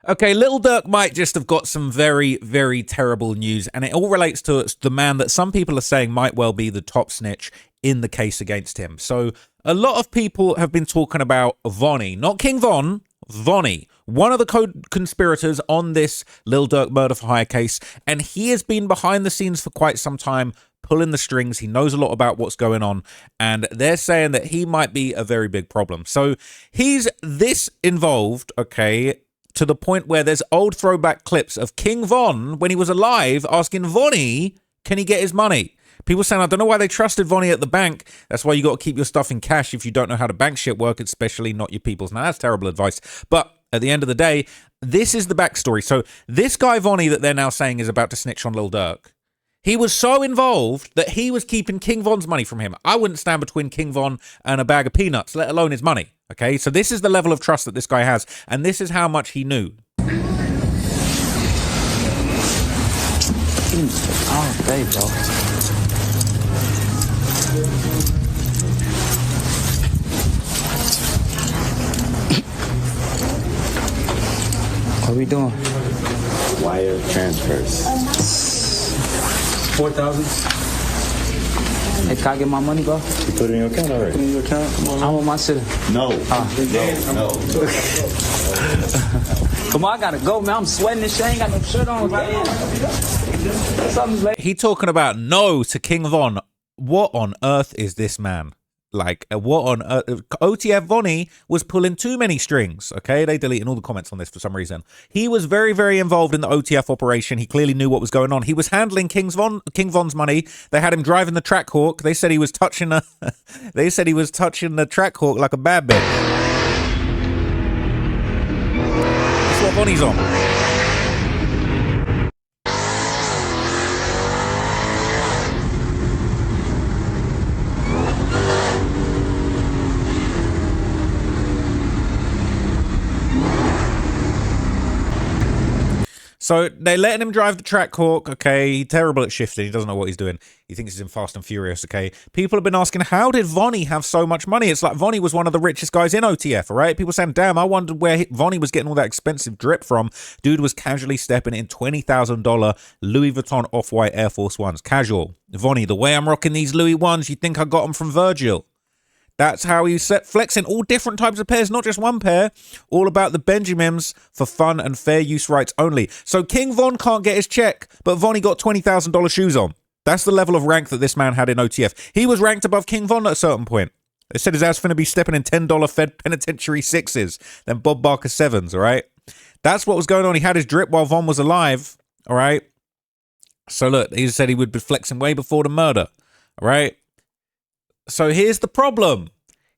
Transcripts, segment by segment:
Okay, Lil Durk might just have got some very, very terrible news, and it all relates to the man that some people are saying might well be the top snitch in the case against him. So a lot of people have been talking about Vonyie, not King Von, Vonyie, one of the co-conspirators on this Lil Durk murder for hire case, and he has been behind the scenes for quite some time, pulling the strings. He knows a lot about what's going on, and they're saying that he might be a very big problem. So he's this involved, okay, to the point where there's old throwback clips of King Von when he was alive asking Vonyie, can he get his money? People saying, I don't know why they trusted Vonyie at the bank. That's why you got to keep your stuff in cash if you don't know how to bank shit work, especially not your people's. Now, that's terrible advice. But at the end of the day, this is the backstory. So this guy Vonyie that they're now saying is about to snitch on Lil Durk, he was so involved that he was keeping King Von's money from him. I wouldn't stand between King Von and a bag of peanuts, let alone his money. Okay, so this is the level of trust that this guy has, and this is how much he knew. Oh, okay, bro. What are we doing? Wire transfers. 4,000. Hey, can I get my money, bro? You put it in your account already? Put it in your account? I want my shit. No. No. Come on, I gotta go, man. I'm sweating this shit. I ain't got no shirt on. Something's late. He talking about no to King Von. What on earth is this man? Like, what on earth? OTF Vonyie was pulling too many strings, okay? They deleting all the comments on this for some reason. He was very, very involved in the OTF operation. He clearly knew what was going on. He was handling King Von's money. They had him driving the track hawk. They said he was touching the track hawk like a bad bitch. That's what Vonnie's on. So they letting him drive the track hawk, okay? He's terrible at shifting. He doesn't know what he's doing. He thinks he's in Fast and Furious, okay? People have been asking, how did Vonyie have so much money? It's like Vonyie was one of the richest guys in OTF, all right? People saying, damn, I wondered where Vonyie was getting all that expensive drip from. Dude was casually stepping in $20,000 Louis Vuitton Off-White Air Force Ones. Casual. Vonyie, the way I'm rocking these Louis ones, you think I got them from Virgil? That's how he's flexing all different types of pairs, not just one pair. All about the Benjamins for fun and fair use rights only. So King Von can't get his check, but Vonyie got $20,000 shoes on. That's the level of rank that this man had in OTF. He was ranked above King Von at a certain point. They said his ass finna be stepping in $10 Fed Penitentiary 6s, then Bob Barker 7s, all right? That's what was going on. He had his drip while Von was alive, all right? So look, he said he would be flexing way before the murder, all right? So here's the problem.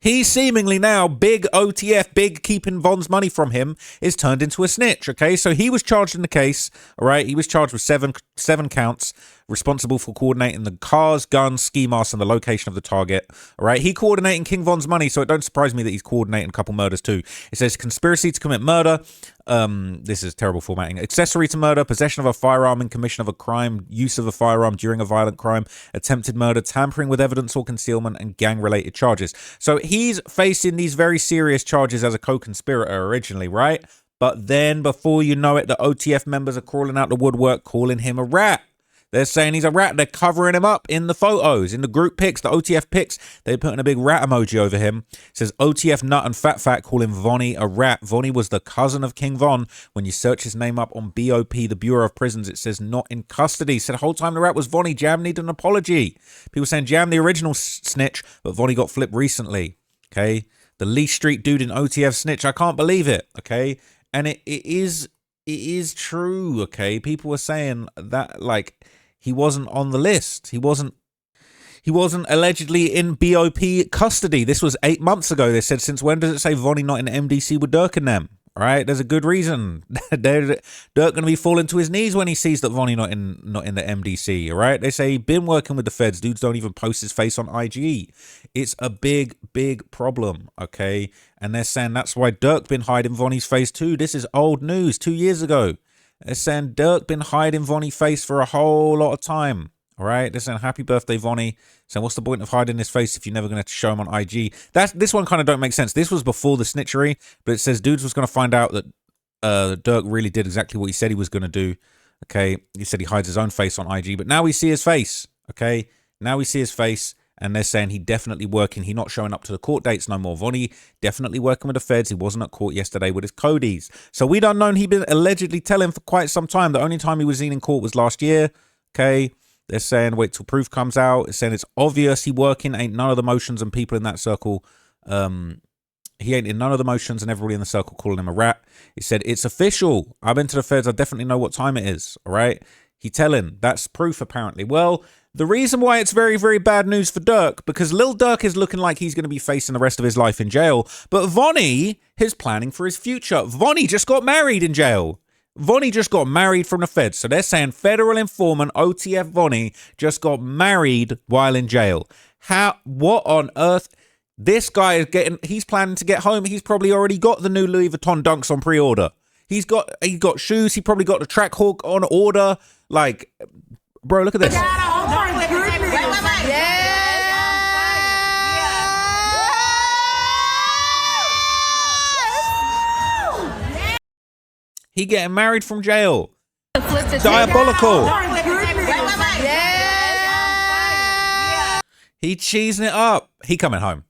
He's seemingly now big OTF, big keeping Von's money from him, is turned into a snitch, okay? So he was charged in the case, all right? He was charged with seven counts, responsible for coordinating the cars, guns, ski masks, and the location of the target, all right? He coordinating King Von's money, so it don't surprise me that he's coordinating a couple murders too. It says conspiracy to commit murder. This is terrible formatting. Accessory to murder, possession of a firearm in commission of a crime, use of a firearm during a violent crime, attempted murder, tampering with evidence or concealment, and gang-related charges. So he's facing these very serious charges as a co-conspirator originally, right? But then before you know it, the OTF members are crawling out the woodwork, calling him a rat. They're saying he's a rat. They're covering him up in the photos, in the group pics, the OTF pics. They're putting a big rat emoji over him. It says OTF nut and fat calling Vonyie a rat. Vonyie was the cousin of King Von. When you search his name up on BOP, the Bureau of Prisons, it says not in custody. Said the whole time the rat was Vonyie. Jam needed an apology. People saying Jam the original snitch, but Vonyie got flipped recently. Okay, the Lee Street dude in OTF snitch. I can't believe it. Okay, and it is true. Okay, people were saying that like. He wasn't on the list. He wasn't allegedly in BOP custody. This was 8 months ago. They said, since when does it say Vonyie not in MDC with Durk and them? All right, there's a good reason. Durk going to be falling to his knees when he sees that Vonyie not in the MDC. All right, they say he's been working with the feds. Dudes don't even post his face on IG. It's a big problem. Okay, and they're saying that's why Durk been hiding Vonnie's face too. This is old news. 2 years ago. They're saying Durk been hiding Vonnie's face for a whole lot of time. All right. They're saying happy birthday, Vonyie. So what's the point of hiding his face if you're never going to show him on IG? This one kind of don't make sense. This was before the snitchery, but it says dudes was going to find out that Durk really did exactly what he said he was going to do. Okay, he said he hides his own face on IG, but now we see his face. Okay, now we see his face, and they're saying he definitely working. He not showing up to the court dates no more. Vonyie definitely working with the feds. He wasn't at court yesterday with his Codys. So we don't know. He been allegedly telling for quite some time. The only time he was seen in court was last year. Okay, they're saying wait till proof comes out. It's saying it's obvious he working. Ain't none of the motions and people in that circle. He ain't in none of the motions and everybody in the circle calling him a rat. He said, it's official. I've been to the feds. I definitely know what time it is. All right. He telling. That's proof, apparently. Well, the reason why it's very, very bad news for Durk, because Lil Durk is looking like he's going to be facing the rest of his life in jail. But Vonyie is planning for his future. Vonyie just got married in jail. Vonyie just got married from the feds. So they're saying federal informant OTF Vonyie just got married while in jail. What on earth? This guy is he's planning to get home. He's probably already got the new Louis Vuitton Dunks on pre-order. He got shoes. He probably got the Track Hawk on order. Like, bro, look at this. He getting married from jail. Diabolical. He cheesing it up. He coming home.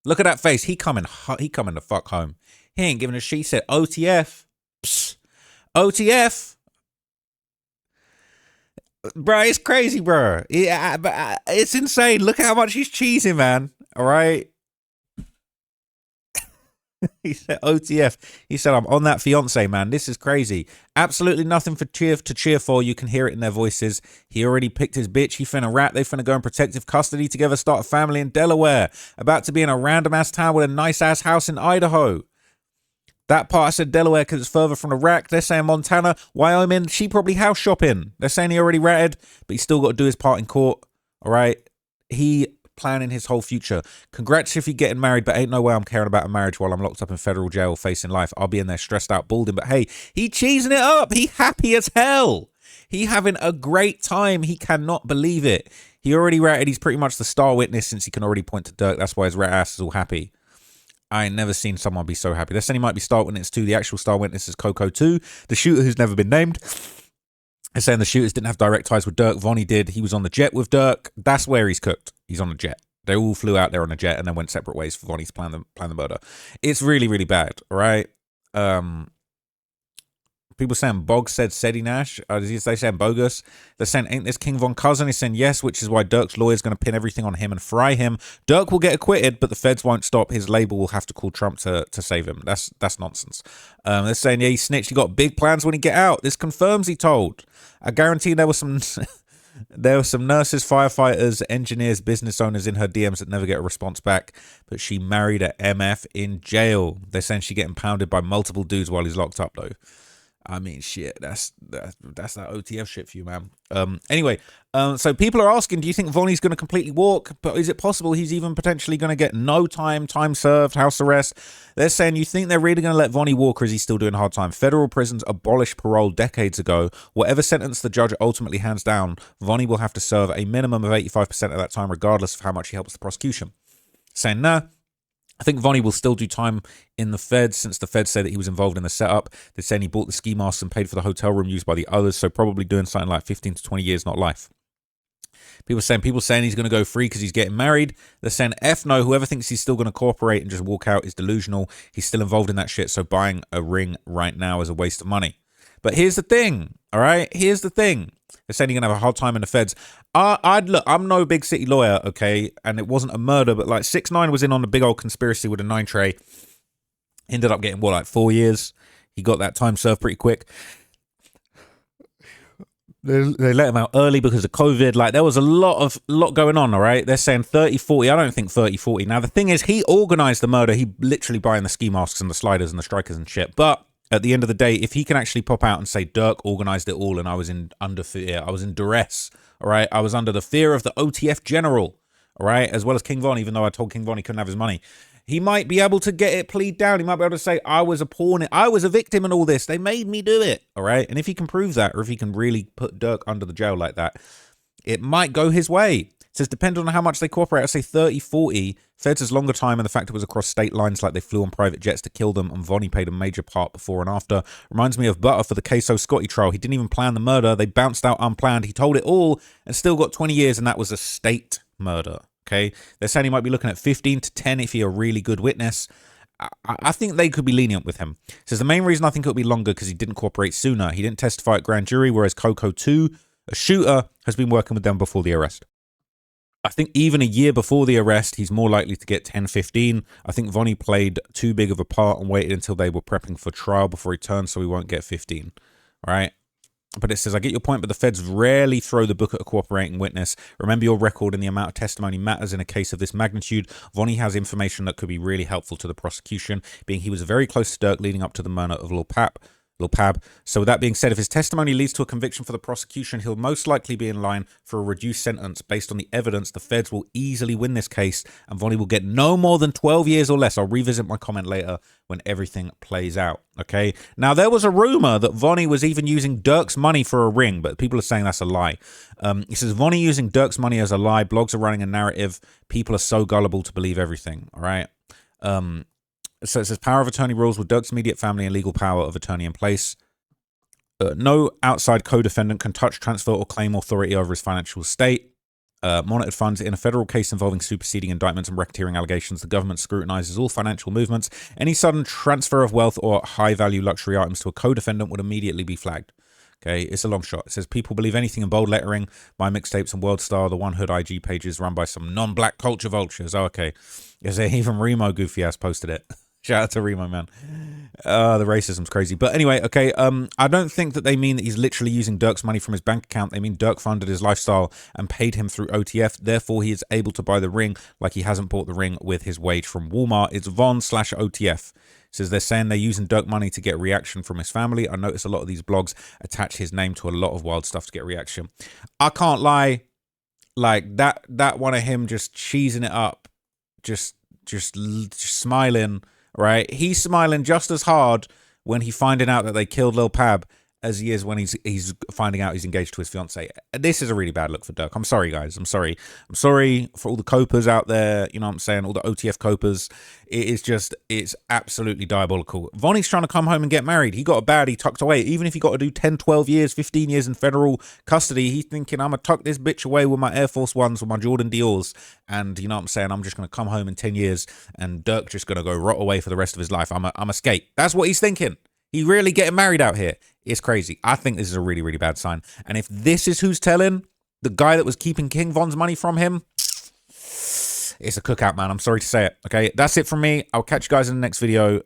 Look at that face. He coming the fuck home. He ain't giving a shit. He said OTF. Psst. OTF. Bro, it's crazy, bro. Yeah, but it's insane. Look at how much he's cheesing, man. All right. He said OTF. He said, I'm on that fiance, man. This is crazy. Absolutely nothing to cheer for. You can hear it in their voices. He already picked his bitch. He finna rap. They finna go in protective custody together, start a family in Delaware. About to be in a random ass town with a nice ass house in Idaho. That part I said Delaware because it's further from the rack. They're saying Montana, Wyoming. She probably house shopping. They're saying he already ratted, but he's still got to do his part in court. All right. He planning his whole future. Congrats if you're getting married, but ain't no way I'm caring about a marriage while I'm locked up in federal jail facing life. I'll be in there stressed out, balding. But hey, he cheesing it up. He happy as hell. He having a great time. He cannot believe it. He already ratted. He's pretty much the star witness since he can already point to Durk. That's why his rat ass is all happy. I ain't never seen someone be so happy. They're saying he might be star witness 2. The actual star witness is Coco 2. The shooter who's never been named. They're saying the shooters didn't have direct ties with Durk. Vonyie did. He was on the jet with Durk. That's where he's cooked. He's on the jet. They all flew out there on a jet and then went separate ways for Vonnie's plan the murder. It's really, really bad, all right? People saying Bog said Sedi Nash. They saying bogus. They're saying, ain't this King Von Cousin? He's saying yes, which is why Durk's lawyer's going to pin everything on him and fry him. Durk will get acquitted, but the feds won't stop. His label will have to call Trump to save him. That's nonsense. They're saying, yeah, he snitched. He got big plans when he get out. This confirms he told. I guarantee there was some... There were some nurses, firefighters, engineers, business owners in her DMs that never get a response back. But she married a MF in jail. They're saying she getting pounded by multiple dudes while he's locked up, though. I mean, shit, that's that OTF shit for you, man. Anyway, so people are asking, do you think Vonnie's going to completely walk? But is it possible he's even potentially going to get no time served, house arrest? They're saying, you think they're really going to let Vonyie walk, or is he still doing hard time? Federal prisons abolished parole decades ago. Whatever sentence the judge ultimately hands down, Vonyie will have to serve a minimum of 85% of that time, regardless of how much he helps the prosecution. Saying, nah. I think Vonyie will still do time in the feds, since the feds say that he was involved in the setup. They're saying he bought the ski masks and paid for the hotel room used by the others, so probably doing something like 15 to 20 years, not life. People saying he's going to go free because he's getting married. They're saying F no, whoever thinks he's still going to cooperate and just walk out is delusional. He's still involved in that shit, so buying a ring right now is a waste of money. But here's the thing, all right? Here's the thing. They're saying you're going to have a hard time in the feds. Look, I'm no big city lawyer, okay? And it wasn't a murder, but like 6ix9ine was in on a big old conspiracy with a 9 tray. Ended up getting, like 4 years? He got that time served pretty quick. They let him out early because of COVID. Like, there was a lot going on, all right? They're saying 30, 40. I don't think 30, 40. Now, the thing is, he organized the murder. He literally buying the ski masks and the sliders and the strikers and shit. But at the end of the day, if he can actually pop out and say Durk organized it all and I was under fear, I was in duress, all right? I was under the fear of the OTF general, all right? As well as King Von, even though I told King Von he couldn't have his money. He might be able to get it plead down. He might be able to say, I was a pawn. I was a victim in all this. They made me do it, all right? And if he can prove that, or if he can really put Durk under the jail like that, it might go his way. says, depending on how much they cooperate, I say 30, 40. Feds has longer time, and the fact it was across state lines, like they flew on private jets to kill them, and Vonyie played a major part before and after. Reminds me of Butter for the Queso Scotty trial. He didn't even plan the murder. They bounced out unplanned. He told it all and still got 20 years, and that was a state murder. Okay? They're saying he might be looking at 15 to 10 if you're a really good witness. I think they could be lenient with him. Says the main reason I think it'll be longer because he didn't cooperate sooner. He didn't testify at grand jury, whereas Coco 2, a shooter, has been working with them before the arrest. I think even a year before the arrest, he's more likely to get 10, 15. I think Vonyie played too big of a part and waited until they were prepping for trial before he turned, so he won't get 15. All right? But it says, I get your point, but the feds rarely throw the book at a cooperating witness. Remember, your record and the amount of testimony matters in a case of this magnitude. Vonyie has information that could be really helpful to the prosecution, being he was very close to Durk leading up to the murder of Lil Pab. So with that being said, if his testimony leads to a conviction for the prosecution, he'll most likely be in line for a reduced sentence. Based on the evidence, the feds will easily win this case, and Vonyie will get no more than 12 years or less. I'll revisit my comment later when everything plays out, okay? Now, there was a rumor that Vonyie was even using Durk's money for a ring, but people are saying that's a lie. He says, Vonyie using Durk's money as a lie. Blogs are running a narrative. People are so gullible to believe everything, all right? So it says power of attorney rules with Durk's immediate family and legal power of attorney in place. No outside co-defendant can touch, transfer, or claim authority over his financial estate. Monitored funds. In a federal case involving superseding indictments and racketeering allegations, the government scrutinizes all financial movements. Any sudden transfer of wealth or high-value luxury items to a co-defendant would immediately be flagged. Okay, it's a long shot. It says people believe anything in bold lettering. My mixtapes and World Star, the One Hood IG pages run by some non-black culture vultures. Oh, okay. Is there even Remo goofy ass posted it? Shout out to Remo, man. The racism's crazy. But anyway, okay, I don't think that they mean that he's literally using Durk's money from his bank account. They mean Durk funded his lifestyle and paid him through OTF. Therefore, he is able to buy the ring like he hasn't bought the ring with his wage from Walmart. It's Von/OTF. Says they're saying they're using Durk money to get reaction from his family. I notice a lot of these blogs attach his name to a lot of wild stuff to get reaction. I can't lie. Like that one of him just cheesing it up, just smiling. Right, he's smiling just as hard when he's finding out that they killed Lil Pab as he is when he's finding out he's engaged to his fiance. This is a really bad look for Durk. I'm sorry, guys. I'm sorry for all the copers out there. You know what I'm saying? All the OTF copers. It's absolutely diabolical. Vonnie's trying to come home and get married. He got a baddie tucked away. Even if he got to do 10, 12 years, 15 years in federal custody, he's thinking, I'm going to tuck this bitch away with my Air Force Ones, with my Jordan Dior's. And you know what I'm saying? I'm just going to come home in 10 years and Durk just going to go rot away for the rest of his life. I'm a skate. That's what he's thinking. He really getting married out here. It's crazy. I think this is a really, really bad sign. And if this is who's telling, the guy that was keeping King Von's money from him, it's a cookout, man. I'm sorry to say it. Okay, that's it from me. I'll catch you guys in the next video.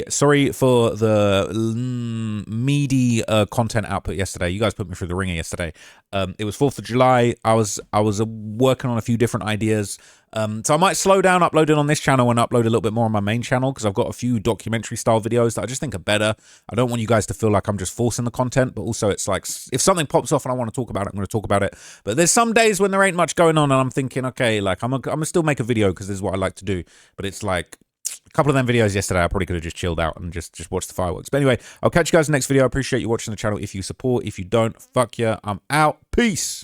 Sorry for the meaty content output yesterday. You guys put me through the ringer yesterday. It was 4th of July. I was working on a few different ideas. So I might slow down uploading on this channel and upload a little bit more on my main channel because I've got a few documentary style videos that I just think are better. I don't want you guys to feel like I'm just forcing the content, but also it's like if something pops off and I want to talk about it, I'm going to talk about it. But there's some days when there ain't much going on and I'm thinking, okay, like I'm gonna still make a video because this is what I like to do. But it's like a couple of them videos yesterday, I probably could have just chilled out and just watched the fireworks. But anyway, I'll catch you guys in the next video. I appreciate you watching the channel. If you support, if you don't, fuck yeah, I'm out. Peace.